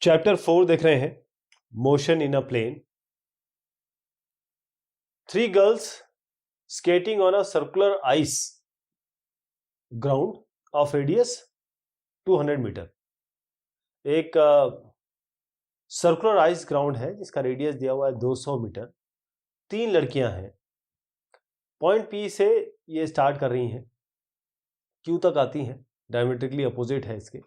Chapter 4 देख रहे हैं, motion in a plane. 3 girls skating on a circular ice ground of radius 200 metre. एक circular ice ground है जिसका रेडियस दिया हुआ है 200 मीटर। 3 लड़कियां हैं, पॉइंट पी से ये स्टार्ट कर रही हैं, क्यू तक आती हैं, डायमेट्रिकली अपोजिट है इसके,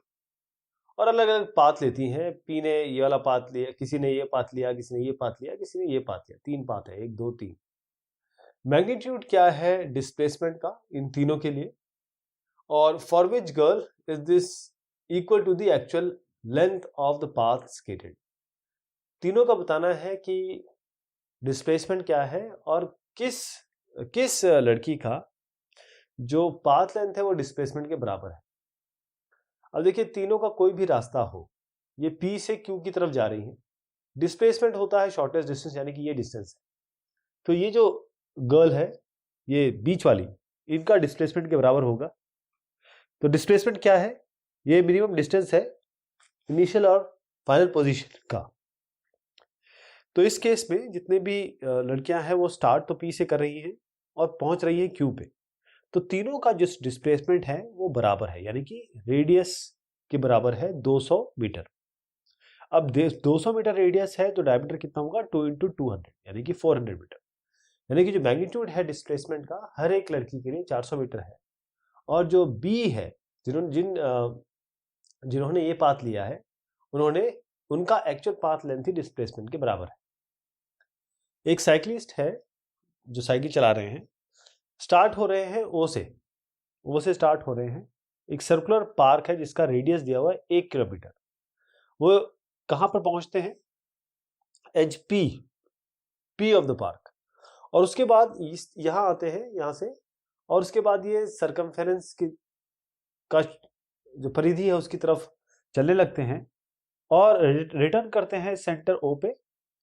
और अलग अलग पाथ लेती हैं। पी ने ये वाला पाथ लिया, किसी ने ये पाथ लिया, किसी ने ये पाथ लिया, किसी ने ये पाथ लिया। 3 पाथ है, 1 2 3। मैग्नीट्यूड क्या है डिस्प्लेसमेंट का इन तीनों के लिए, और for which girl is this equal to the actual length of the path skated. तीनों का बताना है कि डिस्प्लेसमेंट क्या है और किस किस लड़की का जो पाथ लेंथ है वो डिस्प्लेसमेंट के बराबर है। अब देखिए, तीनों का कोई भी रास्ता हो, ये पी से क्यू की तरफ जा रही है, डिस्प्लेसमेंट होता है शॉर्टेस्ट डिस्टेंस, यानी कि ये डिस्टेंस है। तो ये जो गर्ल है, ये बीच वाली, इनका डिस्प्लेसमेंट के बराबर होगा। तो डिस्प्लेसमेंट क्या है, ये मिनिमम डिस्टेंस है इनिशियल और फाइनल पोजीशन का। तो इस केस में जितने भी लड़कियां हैं वो स्टार्ट तो पी से कर रही हैं और पहुंच रही है क्यू पे। तो तीनों का जो डिस्प्लेसमेंट है वो बराबर है, यानी कि रेडियस के बराबर है 200 मीटर। अब 200 मीटर रेडियस है तो डायमीटर कितना होगा, 2 × 200 यानी कि 400 मीटर। यानी कि जो मैग्नीट्यूड है डिस्प्लेसमेंट का हर एक लड़की के लिए 400 मीटर है। और जो बी है, जिन्होंने ये पाथ लिया है, उनका एक्चुअल पाथ लेंथ ही डिस्प्लेसमेंट के बराबर है। एक साइक्लिस्ट है जो साइकिल चला रहे हैं, स्टार्ट हो रहे हैं ओ से स्टार्ट हो रहे हैं। एक सर्कुलर पार्क है जिसका रेडियस दिया हुआ है 1 किलोमीटर। वो कहां पर पहुंचते हैं, edge P of the park, और उसके बाद यहां आते हैं यहां से, और उसके बाद ये सर्कमफेरेंस का जो परिधि है उसकी तरफ चलने लगते हैं और रिटर्न करते हैं सेंटर ओ पे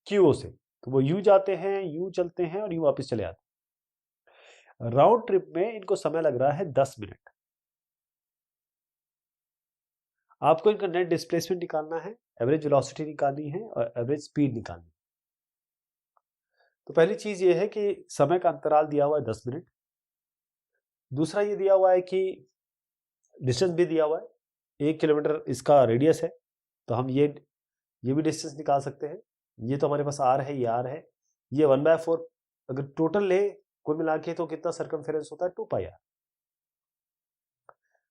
क्यू से। तो वो यू जाते हैं, यू चलते हैं और यू वापस चले आते हैं। राउंड ट्रिप में इनको समय लग रहा है 10 मिनट। आपको इनका नेट डिस्प्लेसमेंट निकालना है, एवरेज वेलोसिटी निकालनी है और एवरेज स्पीड निकालनी है। तो पहली चीज ये है कि समय का अंतराल दिया हुआ है 10 मिनट। दूसरा ये दिया हुआ है कि डिस्टेंस भी दिया हुआ है, 1 किलोमीटर इसका रेडियस है। तो हम ये भी डिस्टेंस निकाल सकते हैं। ये तो हमारे पास आर है, ये आर है, ये 1/4 अगर टोटल ले कुल मिला के तो कितना सर्कमफेरेंस होता है, 2πr।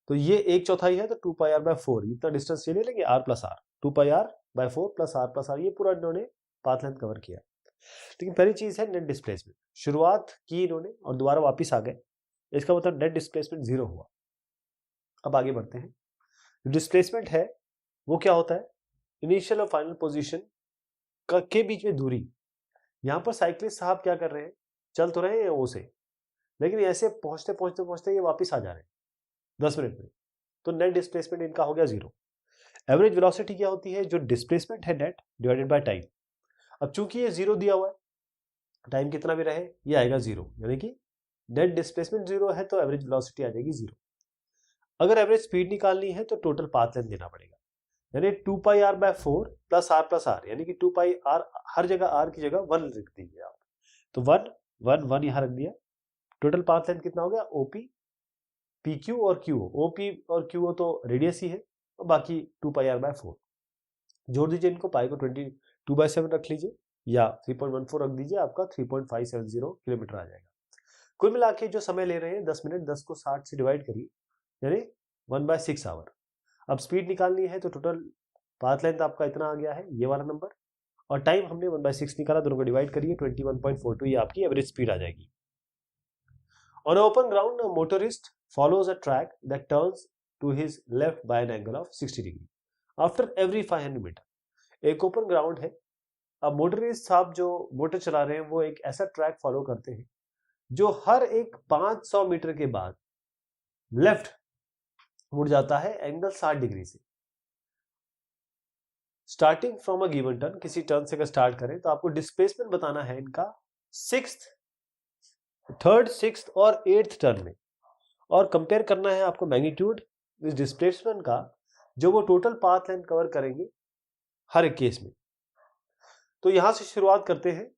तो ये 1/4 है तो 2πr/4 इतना डिस्टेंस ये ले लेंगे, r + r, 2πr/4 + r + r, ये पूरा इन्होंने पाथ लेंथ कवर किया। लेकिन पहली चीज है नेट डिस्प्लेसमेंट। शुरुआत की इन्होंने और दोबारा वापस आ गए, इसका मतलब नेट डिस्प्लेसमेंट 0 हुआ। अब आगे बढ़ते हैं। डिस्प्लेसमेंट है वो क्या होता है, इनिशियल और फाइनल पोजीशन के बीच में दूरी। यहां पर साइक्लिस्ट साहब क्या कर रहे हैं, चल तो रहे हैं ओ से, लेकिन ऐसे पहुंचते पहुंचते पहुंचते ये वापस आ जा रहे हैं 10 मिनट में। तो नेट डिस्प्लेसमेंट इनका हो गया 0। एवरेज वेलोसिटी क्या होती है, जो डिस्प्लेसमेंट है नेट डिवाइडेड बाय टाइम। अब चूंकि ये 0 दिया हुआ है, टाइम कितना भी रहे ये आएगा 0, यानी कि नेट डिस्प्लेसमेंट 0 है तो एवरेज वेलोसिटी आ जाएगी 0। अगर एवरेज स्पीड निकालनी है तो टोटल पाथ लेंथ देना पड़ेगा, यानी 2πr/4 + r + r, यानी कि 2πr हर जगह r की जगह 1 लिख दीजिए आप। तो 1 1 1 यहां रख दिया। टोटल पाथ लेंथ कितना हो गया, OP PQ और QO। OP और QO तो रेडियस ही है और बाकी 2πr/4 जोड़ दीजिए इनको, पाई को 22/7 रख लीजिए या 3.14 रख दीजिए, आपका 3.570 किलोमीटर आ जाएगा। कुल मिला के जो समय ले रहे हैं 10 मिनट, 10 को 60 से डिवाइड करिए, यानी 1/6 आवर। अब स्पीड निकालनी है तो टोटल पाथ लेंथ आपका इतना आ गया है, ये वाला नंबर, और टाइम हमने 1/6 निकाला, दोनों को डिवाइड करिए, 21.42, ये आपकी एवरेज स्पीड आ जाएगी। On open ground motorist follows a track that turns to his left by an angle of 60 degree after every 500 metre. एक ओपन ग्राउंड है। अब मोटरिस्ट साहब जो मोटर चला रहे हैं वो एक ऐसा ट्रैक फॉलो करते हैं जो हर एक 500 मीटर के बाद लेफ्ट मुड़ जाता है एंगल 60 डिग्री से। Starting from a given turn, किसी टर्न से अगर स्टार्ट करें तो आपको डिस्प्लेसमेंट बताना है इनका 6th, 3rd, 6th और 8th टर्न में, और कंपेयर करना है आपको मैग्नीट्यूड इस डिस्प्लेसमेंट का जो वो टोटल पाथ लेंथ कवर करेंगे हर एक केस में। तो यहां से शुरुआत करते हैं,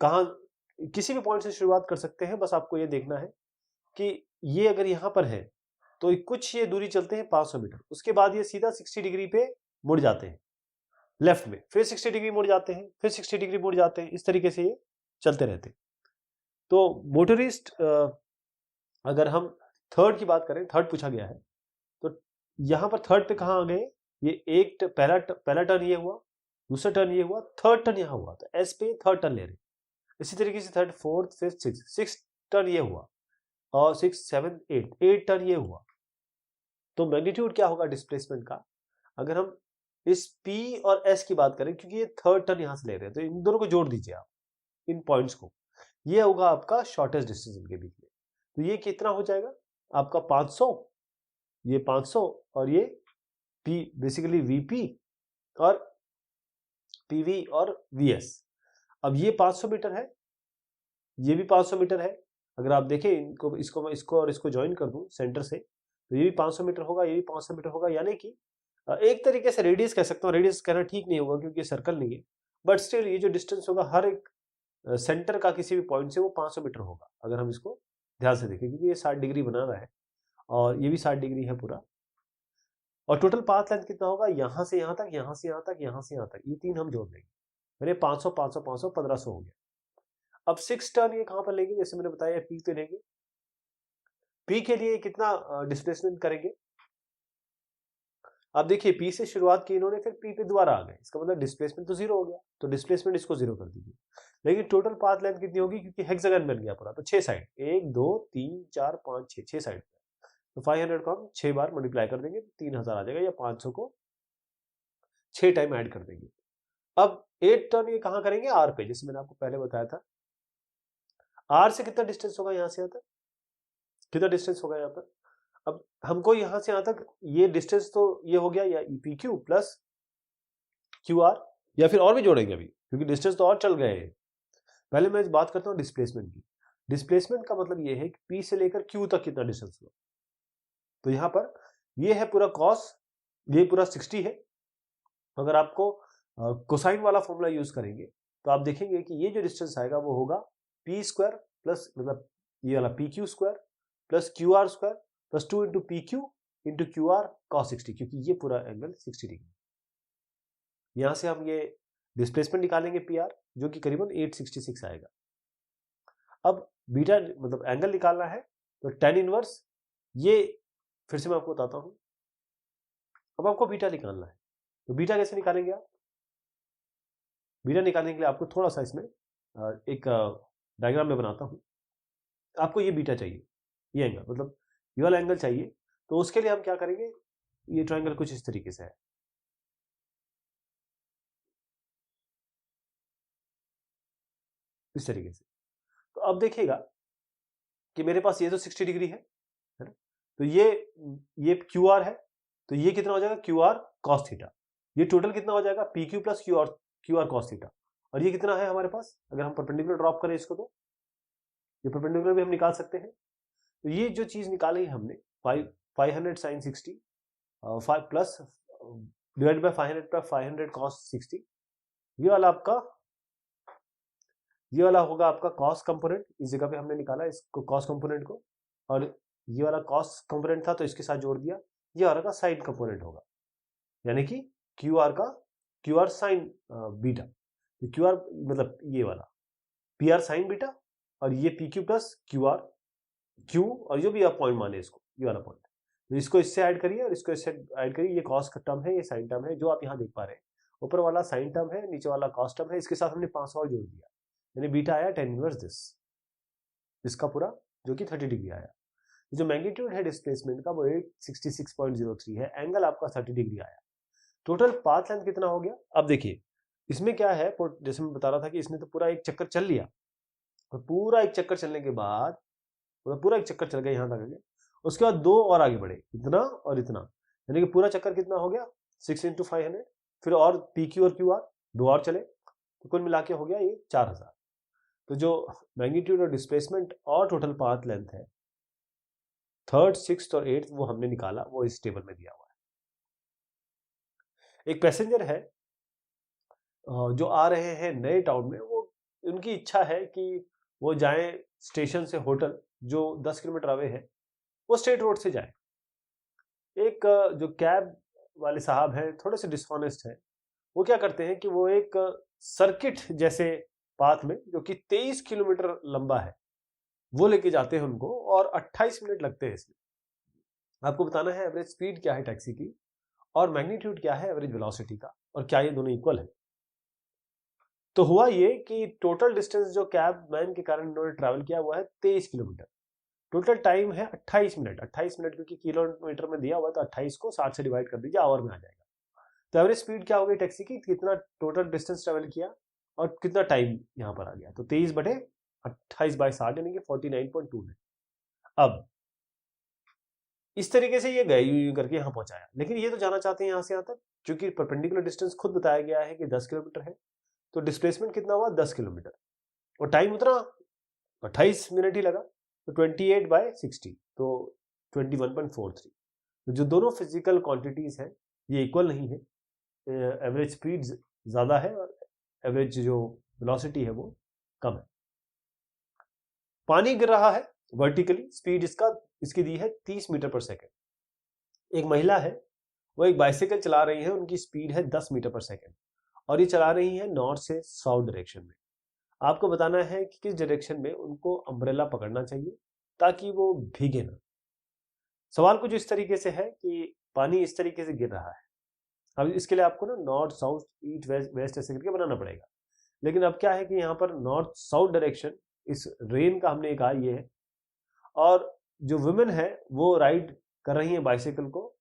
कहां, किसी भी पॉइंट से शुरुआत कर सकते हैं, बस आपको ये देखना है कि ये अगर यहां पर है तो कुछ ये दूरी चलते हैं 500 मीटर, उसके बाद ये सीधा 60 डिग्री पे मुड़ जाते हैं लेफ्ट में, फिर 60 डिग्री मुड़ जाते हैं, फिर 60 डिग्री मुड़ जाते हैं, इस तरीके से ये चलते रहते हैं। तो मोटरिस्ट, अगर हम थर्ड की बात करें, थर्ड पूछा गया है, तो यहां पर थर्ड पे कहां आ गए, ये एक पहला टर्न ये हुआ, दूसरा टर्न ये हुआ, थर्ड टर्न यहां हुआ, तो एस पे थर्ड टर्न ले रहे हैं। इसी तरीके से third, fourth, fifth, six turn ये हुआ, और 6, 7, 8 टर्न ये हुआ। तो मैग्नीट्यूड क्या होगा डिस्प्लेसमेंट का, अगर हम इस P और S की बात करें, क्योंकि ये थर्ड टर्न यहां से ले रहे हैं, तो इन दोनों को जोड़ दीजिए आप, इन पॉइंट्स को, ये होगा आपका शॉर्टेस्ट डिस्टेंस इनके बीच में। तो ये कितना हो जाएगा आपका 500, ये 500, और ये P बेसिकली VP और PV और VS। अब ये 500 मीटर है, ये भी 500 मीटर है। अगर आप देखें इनको, इसको और इसको ज्वाइन कर दूं सेंटर से, तो ये भी 500 मीटर होगा, ये भी 500 मीटर होगा, यानी कि एक तरीके से रेडियस कह सकता हूँ, रेडियस कहना ठीक नहीं होगा क्योंकि ये सर्कल नहीं है, बट स्टिल ये जो डिस्टेंस होगा हर एक सेंटर का किसी भी पॉइंट से, वो 500 मीटर होगा, अगर हम इसको ध्यान से देखें, क्योंकि ये 60 डिग्री बना रहा है और ये भी 60 डिग्री है पूरा। और टोटल पाथ लेंथ कितना होगा, यहां से यहां तक, यहां से यहां तक, यहां से यहां तक, ये तीन हम जोड़ देंगे, मेरे 500 500 500 1500 हो गया। अब 6 टर्न ये कहां पर लेंगे, जैसे मैंने बताया P पे लेंगे, P के लिए कितना डिस्प्लेसमेंट करेंगे, अब देखिए P से शुरुआत की इन्होंने, फिर P पे दोबारा आ गए, इसका मतलब डिस्प्लेसमेंट तो जीरो हो गया, तो डिस्प्लेसमेंट इसको जीरो कर दीजिए। लेकिन टोटल पाथ लेंथ कितनी होगी, क्योंकि हेक्सागन बन गया पूरा, तो 6 साइड, 1 2 3 4 5 6, 6 साइड, तो 500 को हम 6 बार मल्टीप्लाई कर देंगे, 3000 आ जाएगा, या 500 को 6 टाइम ऐड कर देंगे। अब 8 टर्न ये कहां करेंगे, R पे, जैसे मैंने आपको पहले बताया था। R से कितना डिस्टेंस होगा, यहां से यहां तक कितना डिस्टेंस होगा यहाँ पर, अब हमको यहां से यहां तक ये डिस्टेंस, तो ये हो गया, या PQ प्लस QR, या फिर और भी जोड़ेंगे अभी, क्योंकि डिस्टेंस तो और चल गए हैं। पहले मैं बात करता हूँ डिस्प्लेसमेंट की। डिस्प्लेसमेंट का मतलब ये है कि P से लेकर Q तक कितना डिस्टेंस हुआ, तो यहाँ पर ये है पूरा कॉस, ये पूरा 60 है। अगर आपको कोसाइन वाला फॉर्मूला यूज करेंगे, तो आप देखेंगे कि ये जो डिस्टेंस आएगा वो होगा P स्क्वायर प्लस, मतलब ये वाला PQ square plus QR square plus 2 into PQ into QR cos 60, क्योंकि ये पूरा एंगल 60 डिग्री। यहां से हम ये डिस्प्लेसमेंट निकालेंगे PR, जो कि करीबन 866 आएगा। अब बीटा मतलब एंगल निकालना है, तो tan इनवर्स, ये फिर से मैं आपको बताता हूं। अब आपको बीटा निकालना है, तो बीटा कैसे निकालेंगे आप, बीटा निकालने के लिए आपको थोड़ा सा इसमें एक डायग्राम में बनाता हूं। आपको ये बीटा चाहिए, ये एंगल, मतलब ये वाला एंगल चाहिए, तो उसके लिए हम क्या करेंगे, ये ट्रायंगल कुछ इस तरीके से है, इस तरीके से। तो अब देखिएगा कि मेरे पास ये तो 60 डिग्री है ना, तो ये QR है, तो ये कितना हो जाएगा, QR cos थीटा। ये टोटल कितना हो जाएगा, PQ plus QR cos theta. और ये कितना है हमारे पास, अगर हम परपेंडिकुलर ड्रॉप करें इसको, तो ये परपेंडिकुलर भी हम निकाल सकते हैं। तो ये जो चीज निकाली हमने 500 sin 60 प्लस डिवाइड बाय 500 पर 500 cos 60, ये वाला आपका, ये वाला होगा आपका कॉस कंपोनेंट, इस जगह पे हमने निकाला इसको कॉस कंपोनेंट को, और ये वाला कॉस कंपोनेंट था तो इसके साथ जोड़ दिया, ये वाला का साइन कंपोनेंट होगा, यानी कि Q R sign beta, Q R मतलब ये वाला PR साइन बीटा, और ये PQ प्लस क्यू, और जो भी आप पॉइंट माने इसको, ये वाला पॉइंट, तो इसको इससे ऐड करिए और इसको इससे ऐड करिए, ये कॉस का टर्म है, ये साइन टर्म है, जो आप यहाँ देख पा रहे हैं, ऊपर वाला साइन टर्म है, नीचे वाला कॉस टर्म है, इसके साथ हमने 500 और जोड़ दिया, यानी बीटा आया tan इनवर्स दिस, इसका पूरा, जो कि 30 डिग्री आया। जो मैग्नीट्यूड है डिस्प्लेसमेंट का वो 866.03 है, एंगल आपका 30 डिग्री आया। टोटल पाथ लेंथ कितना हो गया, अब देखिए इसमें क्या है, जैसे मैं बता रहा था कि इसने तो पूरा एक चक्कर चल लिया, और पूरा एक चक्कर चलने के बाद, पूरा एक चक्कर चल गया यहाँ तक, उसके बाद दो और आगे बढ़े, इतना और इतना, यानी कि पूरा चक्कर कितना हो गया, 6 इंटू 500, फिर और PQ और QR दो और चले, तो कुल मिला के हो गया ये 4000। तो जो मैग्नीट्यूड और डिस्प्लेसमेंट और टोटल पाथ लेंथ है थर्ड, सिक्स्थ और एट्थ, वो हमने निकाला, वो इस टेबल में दिया हुआ है। एक पैसेंजर है जो आ रहे हैं नए टाउन में, वो उनकी इच्छा है कि वो जाएं स्टेशन से होटल जो 10 किलोमीटर अवे है, वो स्ट्रेट रोड से जाए। एक जो कैब वाले साहब हैं थोड़े से डिसऑनेस्ट हैं, वो क्या करते हैं कि वो एक सर्किट जैसे पाथ में जो कि 23 किलोमीटर लंबा है वो लेके जाते हैं उनको, और 28 मिनट लगते हैं इसमें। आपको बताना है एवरेज स्पीड क्या है टैक्सी की और मैग्नीट्यूड क्या है एवरेज वेलोसिटी का, और क्या ये दोनों इक्वल है। तो हुआ ये कि टोटल डिस्टेंस जो कैब मैन के कारण इन्होंने ट्रैवल किया वो है 23 किलोमीटर। टोटल टाइम है 28 मिनट। 28 मिनट क्योंकि किलोमीटर में दिया हुआ है तो 28 को 60 से डिवाइड कर दीजिए, आवर में आ जाएगा। तो एवरेज स्पीड क्या हो गई टैक्सी की, कितना टोटल डिस्टेंस ट्रेवल किया और कितना टाइम यहाँ पर आ गया, तो 23/28/60 यानी कि 49.2 है। अब इस तरीके से ये गए यूं करके यहाँ पहुंचाया, लेकिन ये तो जाना चाहते हैं यहाँ से यहाँ तक, क्योंकि परपेंडिकुलर डिस्टेंस खुद बताया गया है कि 10 किलोमीटर है, तो डिस्प्लेसमेंट कितना हुआ 10 किलोमीटर, और टाइम उतना 28 मिनट ही लगा, तो 28/60 तो 21.43। तो जो दोनों फिजिकल क्वांटिटीज हैं ये इक्वल नहीं है, एवरेज स्पीड ज्यादा है और एवरेज जो वेलोसिटी है वो कम है। पानी गिर रहा है वर्टिकली, स्पीड इसकी दी है 30 मीटर पर सेकेंड। एक महिला है वो एक बाइसिकल चला रही है, उनकी स्पीड है 10 मीटर पर सेकेंड, और ये चला रही है नॉर्थ से साउथ डायरेक्शन में। आपको बताना है कि किस डायरेक्शन में उनको अम्ब्रेला पकड़ना चाहिए ताकि वो भीगे ना। सवाल कुछ इस तरीके से है कि पानी इस तरीके से गिर रहा है, अब इसके लिए आपको ना नॉर्थ साउथ ईस्ट वेस्ट ऐसे करके बनाना पड़ेगा। लेकिन अब क्या है कि यहाँ पर नॉर्थ साउथ डायरेक्शन इस रेन का हमने कहा ये है, और जो वुमेन है वो राइड कर रही है बाइसिकल को,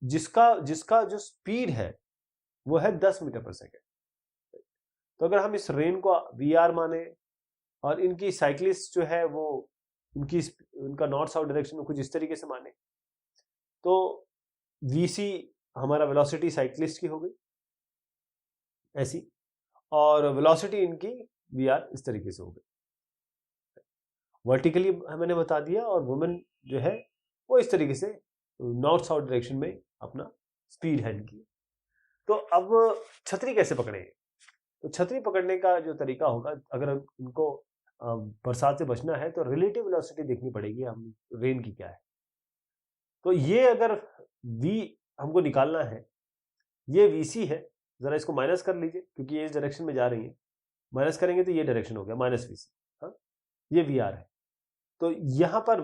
जिसका जिसका जो स्पीड है वो है 10 मीटर पर सेकेंड। तो अगर हम इस रेन को VR माने और इनकी साइक्लिस्ट जो है वो उनका नॉर्थ साउथ डायरेक्शन में कुछ इस तरीके से माने, तो VC हमारा वेलोसिटी साइक्लिस्ट की हो गई ऐसी, और वेलोसिटी इनकी VR इस तरीके से हो गई। वर्टिकली मैंने बता दिया, और वुमेन जो है वो इस तरीके से नॉर्थ साउथ डायरेक्शन में अपना स्पीड है इनकी। तो अब छतरी कैसे पकड़ेंगे, तो छतरी पकड़ने का जो तरीका होगा, अगर इनको बरसात से बचना है तो रिलेटिव वेलोसिटी देखनी पड़ेगी हम रेन की क्या है। तो ये अगर V हमको निकालना है, ये VC है, जरा इसको माइनस कर लीजिए क्योंकि ये इस डायरेक्शन में जा रही है, माइनस करेंगे तो ये डायरेक्शन हो गया -VC। हाँ, ये VR है, तो यहां पर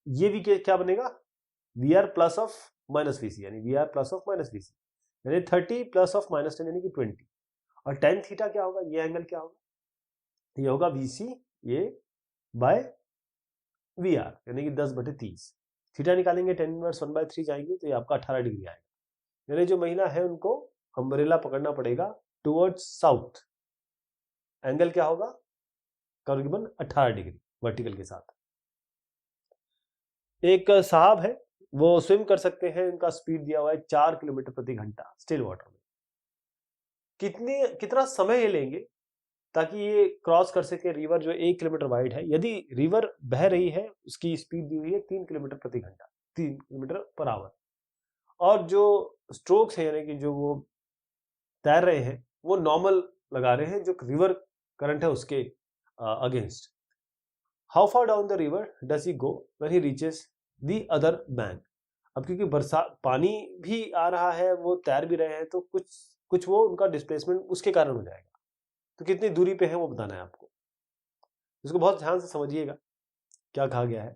ये भी क्या बनेगा, VR प्लस ऑफ -VC, यानी VR प्लस ऑफ -VC, यानी 30 प्लस ऑफ -10 यानी कि 20। और tan थीटा क्या होगा, ये एंगल क्या होगा, ये होगा VC ये बाय VR यानी कि 10/30। थीटा निकालेंगे tan इनवर्स 1/3 जाएंगे तो ये आपका 18 डिग्री आएगा। यानी जो महिला है उनको अम्ब्रेला पकड़ना पड़ेगा टुवर्ड्स साउथ, एंगल क्या होगा करीबन 18 डिग्री वर्टिकल के साथ। एक साहब है वो स्विम कर सकते हैं, उनका स्पीड दिया हुआ है 4 किलोमीटर प्रति घंटा स्टिल वाटर में। कितना समय ये लेंगे ताकि ये क्रॉस कर सके रिवर जो 1 किलोमीटर वाइड है। यदि रिवर बह रही है उसकी स्पीड दी हुई है 3 किलोमीटर प्रति घंटा, 3 किलोमीटर पर आवर, और जो स्ट्रोक्स है यानी कि जो वो तैर रहे हैं वो नॉर्मल लगा रहे हैं जो रिवर करंट है उसके against. How far down the river does he go when he reaches the other bank. अब क्योंकि बरसात पानी भी आ रहा है, वो तैर भी रहे हैं, तो कुछ वो उनका डिस्प्लेसमेंट उसके कारण हो जाएगा। तो कितनी दूरी पे है वो बताना है आपको, इसको बहुत ध्यान से समझिएगा क्या कहा गया है।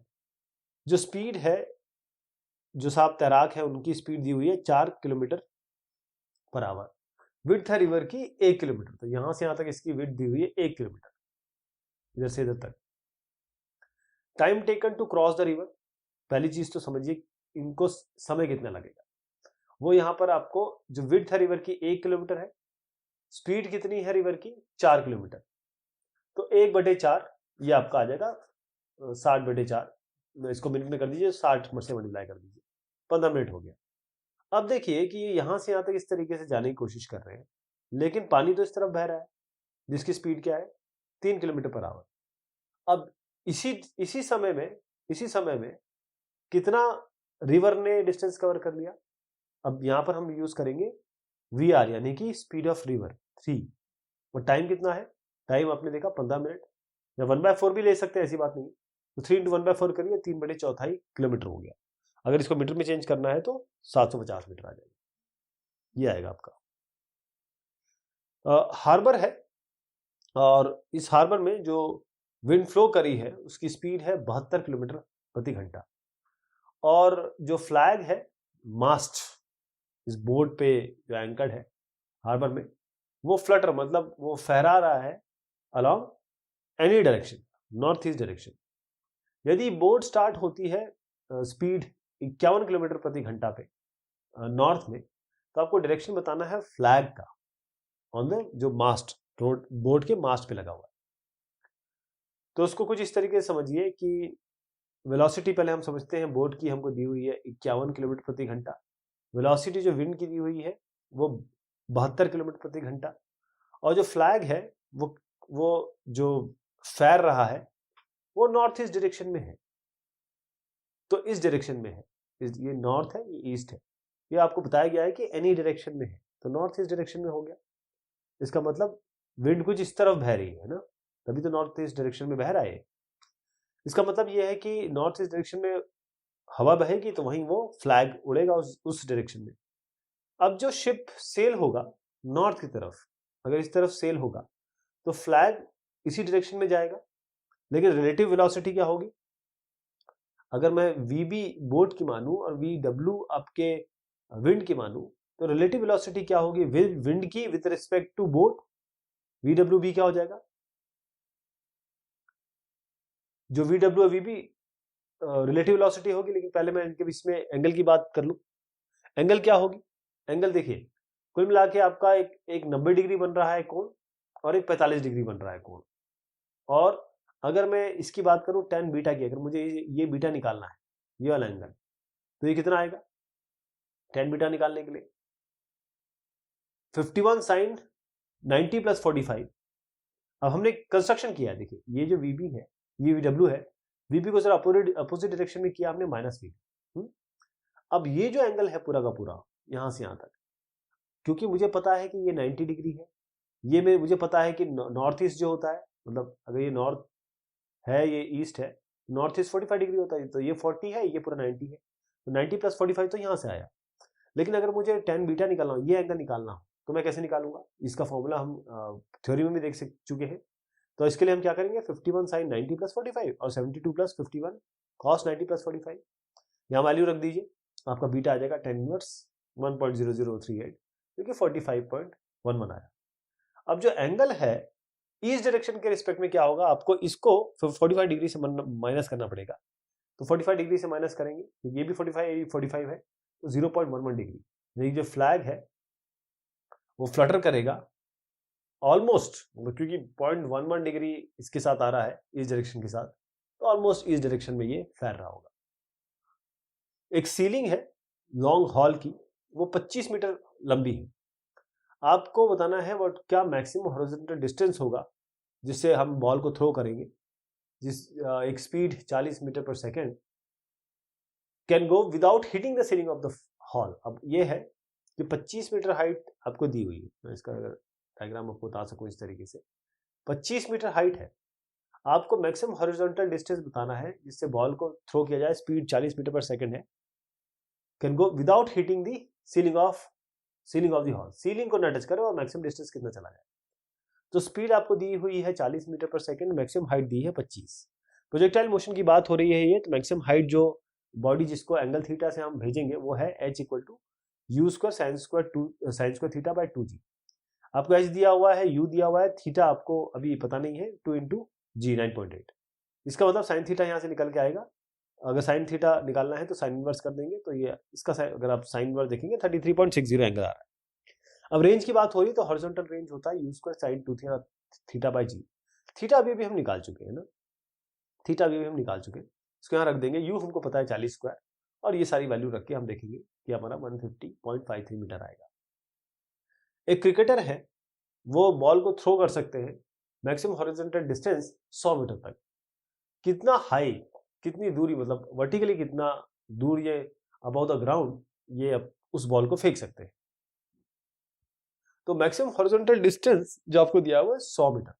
जो स्पीड है, जो साहब तैराक है उनकी स्पीड दी हुई है 4 किलोमीटर पर आवर, विड्थ है रिवर की 1 किलोमीटर, तो यहां से यहां तक इसकी विड्थ दी हुई है 1 किलोमीटर, इधर से इधर तक। Time taken to cross the river, पहली चीज तो समझिए इनको समय कितना लगेगा। वो यहां पर आपको जो विड्थ है रिवर की 1 किलोमीटर है, स्पीड कितनी है रिवर की 4 किलोमीटर, तो 1/4 ये आपका आ जाएगा 60/4, इसको मिनट में कर दीजिए, 60 से मल्टीप्लाई कर दीजिए, 15 मिनट हो गया। अब देखिए कि ये यहां से यहां तक इस तरीके से जाने की कोशिश कर रहे हैं, लेकिन पानी तो इस तरफ बह रहा है जिसकी स्पीड क्या है 3 किलोमीटर पर आवर। अब इसी समय में कितना रिवर ने डिस्टेंस कवर कर लिया। अब यहां पर हम यूज करेंगे VR यानी कि स्पीड ऑफ रिवर 3, और टाइम कितना है, टाइम आपने देखा 15 मिनट, या 1/4 भी ले सकते हैं, ऐसी बात नहीं। तो 3 × 1/4 करिए, 3/4 किलोमीटर हो गया। अगर इसको मीटर में चेंज करना है तो 750 मीटर आ जाएगा, ये आएगा आपका। हार्बर है, और इस हार्बर में जो विंड फ्लो करी है उसकी स्पीड है 72 किलोमीटर प्रति घंटा, और जो फ्लैग है, मास्ट, इस बोट पे जो एंकर्ड है हार्बर में, वो फ्लटर मतलब वो फहरा रहा है along any direction, north east direction. यदि बोट स्टार्ट होती है स्पीड 51 किलोमीटर प्रति घंटा पे नॉर्थ में, तो आपको डायरेक्शन बताना है फ्लैग का ऑन द जो मास्ट, बोट के मास्ट पे लगा हुआ है। तो उसको कुछ इस तरीके से समझिए कि वेलोसिटी पहले हम समझते हैं, बोट की हमको दी हुई है 51 किलोमीटर प्रति घंटा, वेलोसिटी जो विंड की दी हुई है वो 72 किलोमीटर प्रति घंटा, और जो फ्लैग है वो जो फैर रहा है वो नॉर्थ ईस्ट डायरेक्शन में है। तो इस डायरेक्शन में है, ये नॉर्थ है, ये ईस्ट है, ये आपको बताया गया है कि एनी डायरेक्शन में है, तो नॉर्थ ईस्ट डायरेक्शन में हो गया। इसका मतलब विंड कुछ इस तरफ बह रही है ना, तभी तो नॉर्थ ईस्ट डायरेक्शन में बह रहा है। इसका मतलब ये है कि नॉर्थ ईस्ट डायरेक्शन में हवा बहेगी तो वहीं वो फ्लैग उड़ेगा उस डायरेक्शन में। अब जो शिप सेल होगा नॉर्थ की तरफ, अगर इस तरफ सेल होगा तो फ्लैग इसी डायरेक्शन में जाएगा, लेकिन रिलेटिव वेलोसिटी क्या होगी, अगर मैं VB बोट की मानूं और VW आपके विंड की मानूं, तो रिलेटिव वेलोसिटी क्या होगी विंड की with respect to boat, VWB क्या हो जाएगा, जो VW और VB रिलेटिव वेलोसिटी होगी, लेकिन पहले मैं इनके बीच में एंगल की बात कर लूं। एंगल क्या होगी, एंगल देखिए कुल मिला के आपका एक 90 डिग्री बन रहा है कोण, और एक 45 डिग्री बन रहा है कोण। और अगर मैं इसकी बात करूं tan बीटा की, अगर मुझे ये बीटा निकालना है, ये वाला एंगल, तो ये कितना आएगा tan बीटा निकालने के लिए 51 sin 90 + 45। अब हमने कंस्ट्रक्शन किया है, देखिए ये जो VB है, ये VW है, VB को जरा अपोजिट डायरेक्शन में किया हमने -V। अब ये जो एंगल है पूरा का पूरा यहां से यहां तक, क्योंकि मुझे पता है कि ये 90 डिग्री है, ये मुझे पता है कि नॉर्थ ईस्ट जो होता है, मतलब अगर ये नॉर्थ है ये ईस्ट है, नॉर्थ ईस्ट 45 डिग्री होता है, तो ये 40 है, ये पूरा 90 है, तो 90 + 45 तो यहाँ से आया। लेकिन अगर मुझे tan बीटा निकालना हो, ये एंगल निकालना हो, तो मैं कैसे निकालूंगा, इसका फॉर्मूला हम थ्योरी में भी देख चुके हैं। तो इसके लिए हम क्या करेंगे, 51 sin 90 + 45 और 72 + 51 cos 90 + 45, यहाँ वैल्यू रख दीजिए, आपका बीटा आ जाएगा tan इनवर्स 1.0038, जो कि 45.11 आया। अब जो एंगल है इस डायरेक्शन के रिस्पेक्ट में क्या होगा, आपको इसको 45 डिग्री से माइनस करना पड़ेगा। तो 45 डिग्री से माइनस करेंगे, ये भी 45 ये भी 45 है, तो 0.11 डिग्री, यानी जो फ्लैग है वो फ्लटर करेगा ऑलमोस्ट, क्योंकि 0.11 डिग्री इसके साथ आ रहा है इस डायरेक्शन के साथ, तो ऑलमोस्ट इस डायरेक्शन में ये फैल रहा होगा। एक सीलिंग है लॉन्ग हॉल की, वो 25 मीटर लंबी है। आपको बताना है वो क्या मैक्सिमम हॉरिजॉन्टल डिस्टेंस होगा जिससे हम बॉल को थ्रो करेंगे, जिस एक स्पीड 40 मीटर पर second can go without hitting the ceiling of the hall. अब ये है कि 25 मीटर हाइट आपको दी हुई है, मैं इसका डायग्राम आपको बता सकूं इस तरीके से, 25 मीटर हाइट है, आपको मैक्सिमम हॉरिजॉन्टल डिस्टेंस बताना है जिससे बॉल को थ्रो किया जाए, स्पीड 40 मीटर पर सेकेंड है, can go without hitting the ceiling of the hall, ceiling को न टच करे और मैक्सिमम डिस्टेंस कितना चला जाए। तो स्पीड आपको दी हुई है 40 मीटर पर सेकेंड, मैक्सिमम हाइट दी है 25। प्रोजेक्टाइल मोशन की बात हो रही है ये, तो मैक्सिमम हाइट जो बॉडी जिसको एंगल थीटा से हम भेजेंगे वो है h = u² sin² θ/2g। आपको h दिया हुआ है, u दिया हुआ है, थीटा आपको अभी पता नहीं है, 2 × g 9.8। इसका मतलब साइन थीटा यहाँ से निकल के आएगा, अगर साइन थीटा निकालना है तो साइन इनवर्स कर देंगे, तो ये इसका अगर आप साइन इनवर्स देखेंगे 33.60 एंगल आ रहा है। अब रेंज की बात हो रही तो हॉरिजॉन्टल रेंज होता है u² sin 2 θ/g। थीटा अभी हम निकाल चुके हैं ना, थीटा अभी हम निकाल चुके हैं, इसको यहाँ रख देंगे, u हमको पता है 40², और ये सारी वैल्यू रख के हम देखेंगे कि हमारा 150.53 मीटर आएगा। एक क्रिकेटर है, वो बॉल को थ्रो कर सकते हैं, मैक्सिमम हॉरिजॉन्टल डिस्टेंस 100 मीटर तक। कितना हाई, कितनी दूरी, मतलब वर्टिकली कितना दूर ये अबव द ग्राउंड ये उस बॉल को फेंक सकते हैं। तो मैक्सिमम हॉरिजॉन्टल डिस्टेंस जो आपको दिया हुआ है 100 मीटर।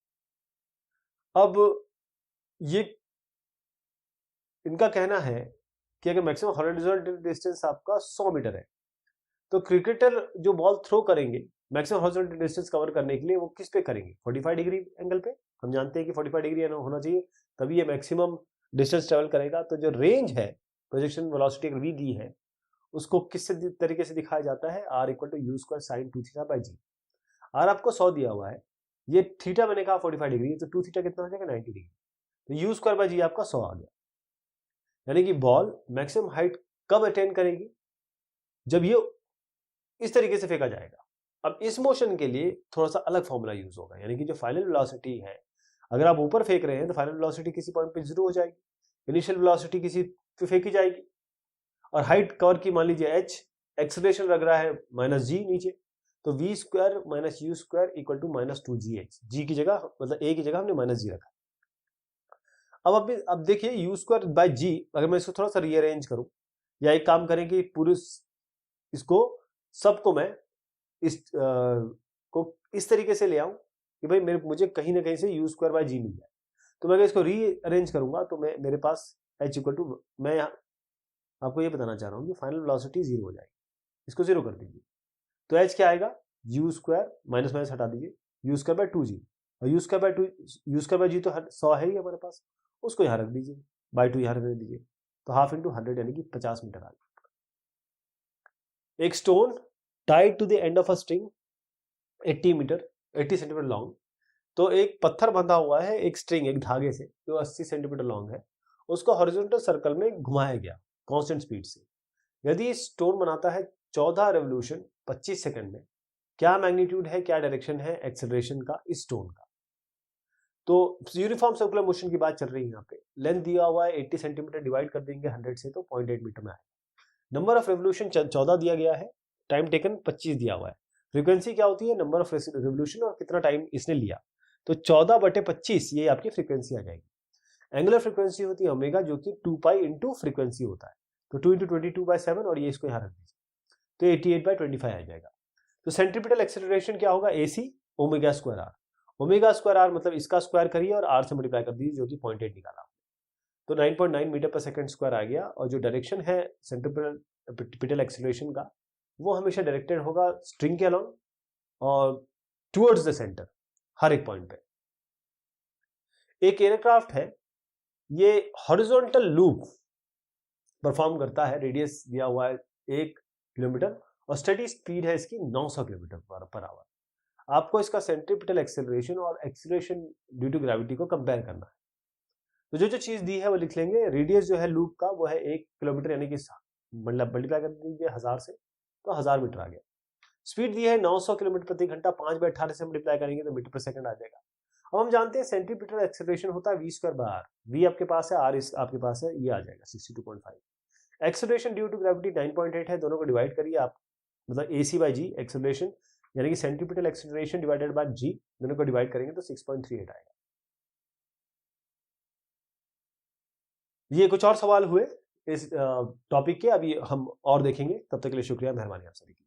अब ये इनका कहना है कि अगर मैक्सिमम हॉरिजॉन्टल डिस्टेंस आपका 100 मीटर है तो क्रिकेटर जो बॉल थ्रो करेंगे मैक्सिमम हॉरिजॉन्टल डिस्टेंस कवर करने के लिए वो किस पे करेंगे, 45 डिग्री एंगल पे। हम जानते हैं कि 45 डिग्री होना चाहिए तभी ये मैक्सिमम डिस्टेंस ट्रेवल करेगा। तो जो रेंज है, प्रोजेक्शन वेलोसिटी अगर वी दी है, उसको किस तरीके से दिखाया जाता है, r equal to u square sine 2 theta by g. R आपको 100 दिया हुआ है, ये थीटा मैंने कहा 45 डिग्री, तो 2 थीटा कितना हो जाएगा 90 डिग्री। तो यू स्क्वायर बाई जी आपका 100 आ गया। यानी कि बॉल मैक्सिमम हाइट कब अटेन करेगी, जब ये इस तरीके से फेंका जाएगा। अब इस मोशन के लिए थोड़ा सा अलग फॉर्मूला यूज होगा, यानी कि जो फाइनल वेलोसिटी है, अगर आप ऊपर फेंक रहे हैं तो फाइनल वेलोसिटी किसी पॉइंट पे 0 हो जाएगी, इनिशियल वेलोसिटी किसी पे फेंकी जाएगी, और हाइट कवर की मान लीजिए h, एक्सेलरेशन लग रहा है माइनस जी नीचे, तो we square minus you square equal to minus 2gh, जी की जगह मतलब a की जगह हमने माइनस जी रखा। अब देखिए यू स्क्वायर बाय जी, अगर मैं इसको थोड़ा सा रीअरेंज करूं, या एक काम करें कि पूरे इसको सबको मैं को इस तरीके से ले आऊं कि भाई मुझे कहीं ना कहीं से यू स्क्वायर बाय जी मिल जाए। तो मैं अगर इसको रीअरेंज करूंगा तो मेरे पास h इक्वल टू, मैं आपको ये बताना चाह रहा हूँ कि फाइनल वेलोसिटी 0 हो जाएगी, इसको 0 कर दीजिए। तो h क्या आएगा, यू स्क्वायर माइनस माइनस हटा दीजिए, यू स्क्वायर बाय 2g, और यू स्क्वायर बाय जी तो 100 है ही हमारे पास, उसको यहाँ रख दीजिए, बाय 2 यहाँ रख दीजिए, तो हाफ इंटू 100 यानी कि 50 मीटर आ गया। एक stone tied to the end of a string 80 centimetre long, तो एक पत्थर बंधा हुआ है एक स्ट्रिंग, एक धागे से जो 80 सेंटीमीटर लॉन्ग है, उसको हॉरिजॉन्टल सर्कल में घुमाया गया कांस्टेंट स्पीड से। यदि स्टोन बनाता है 14 रेवोल्यूशन 25 सेकंड में, क्या मैग्नीट्यूड है, क्या डायरेक्शन है एक्सेलरेशन का इस स्टोन का। तो यूनिफॉर्म सर्कुलर मोशन की बात चल रही है यहाँ पे। लेंथ दिया हुआ है 80 सेंटीमीटर, डिवाइड कर देंगे 100 से तो 0.8 मीटर में आएगा। नंबर ऑफ रेवोल्यूशन 14 दिया गया है, टाइम टेकन 25 दिया हुआ है। फ्रीक्वेंसी क्या होती है, नंबर ऑफ रेवोल्यूशन और कितना टाइम इसने लिया, तो 14/25 ये आपकी फ्रीक्वेंसी आ जाएगी। एंगुलर फ्रीक्वेंसी होती है ओमेगा, जो कि 2 पाई इंटू फ्रीक्वेंसी होता है, तो 2 इंटू 22/7, और ये इसको यहाँ रख दीजिए तो 88/25 आ जाएगा। तो सेंट्रीपिटल एक्सेलरेशन क्या होगा, AC omega square R. Omega square R मतलब इसका स्क्वायर करिए और आर से मल्टीप्लाई कर दीजिए, जो कि 0.8 निकाला, तो 9.9 मीटर पर सेकंड स्क्वायर आ गया। और जो डायरेक्शन है सेंट्रीपिटल एक्सेलरेशन का, वो हमेशा डायरेक्टेड होगा स्ट्रिंग के अलोंग और टुवर्ड्स द सेंटर, हर एक पॉइंट पे। एक एयरक्राफ्ट है, ये हॉरिजॉन्टल लूप परफॉर्म करता है, रेडियस दिया हुआ है 1 किलोमीटर और स्टेडी स्पीड है इसकी 900 किलोमीटर पर आवर। आपको इसका सेंट्रीपिटल एक्सेलरेशन और एक्सेलरेशन ड्यू टू ग्रेविटी को कंपेयर करना है। तो जो चीज दी है वो लिख लेंगे। रेडियस जो है लूप का वो है 1 किलोमीटर, यानी कि मल्टीप्लाई कर दीजिए 1000 से, तो 1000 मीटर आ गया। स्पीड दी है 900 किलोमीटर प्रति घंटा, 5/18 से मल्टीप्लाई करेंगे तो मीटर पर सेकंड आ जाएगा। अब हम जानते हैं सेंट्रीपिटल एक्सेलरेशन होता है v square by r, v आपके पास है, आर आपके पास है, ये आ जाएगा 62.5। एक्सेलरेशन ड्यू टू ग्रेविटी 9.8 है, दोनों को डिवाइड करिए आप, मतलब AC बाय जी एक्सेलरेशन, यानी कि सेंट्रीपिटल एक्सेलरेशन डिवाइडेड बाय जी, दोनों को डिवाइड करेंगे तो 6.38 आएगा। ये कुछ और सवाल हुए इस टॉपिक के, अभी हम और देखेंगे। तब तक के लिए शुक्रिया, मेहरबानी आप सभी की।